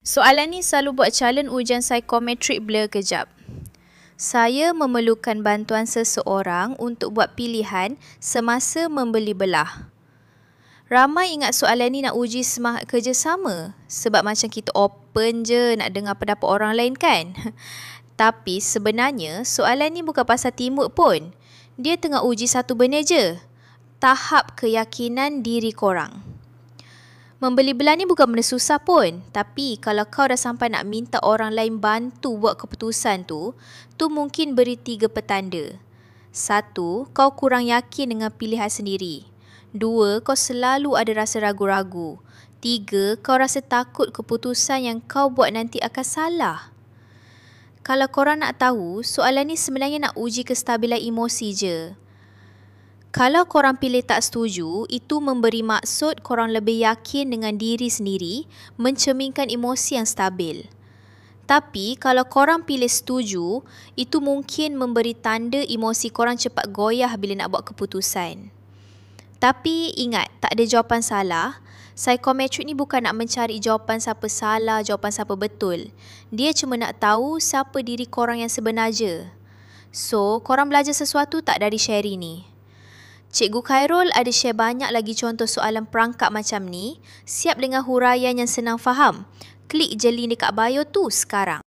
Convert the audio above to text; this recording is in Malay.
Soalan ni selalu buat calon ujian psikometrik blur kejap. Saya memerlukan bantuan seseorang untuk buat pilihan semasa membeli belah. Ramai ingat soalan ni nak uji semangat kerjasama sebab macam kita open je nak dengar pendapat orang lain kan? Tapi sebenarnya soalan ni bukan pasal teamwork pun. Dia tengah uji satu benda je. Tahap keyakinan diri korang. Membeli belah ni bukan benda susah pun. Tapi kalau kau dah sampai nak minta orang lain bantu buat keputusan tu mungkin beri 3 petanda. 1. Kau kurang yakin dengan pilihan sendiri. 2. Kau selalu ada rasa ragu-ragu. 3. Kau rasa takut keputusan yang kau buat nanti akan salah. Kalau korang nak tahu, soalan ni sebenarnya nak uji kestabilan emosi je. Kalau korang pilih tak setuju, itu memberi maksud korang lebih yakin dengan diri sendiri, mencerminkan emosi yang stabil. Tapi kalau korang pilih setuju, itu mungkin memberi tanda emosi korang cepat goyah bila nak buat keputusan. Tapi ingat, tak ada jawapan salah. Psikometrik ni bukan nak mencari jawapan siapa salah, jawapan siapa betul. Dia cuma nak tahu siapa diri korang yang sebenar je. So, korang belajar sesuatu tak dari sharing ni? Cikgu Khairul ada share banyak lagi contoh soalan perangkap macam ni, siap dengan huraian yang senang faham. Klik je link dekat bio tu sekarang.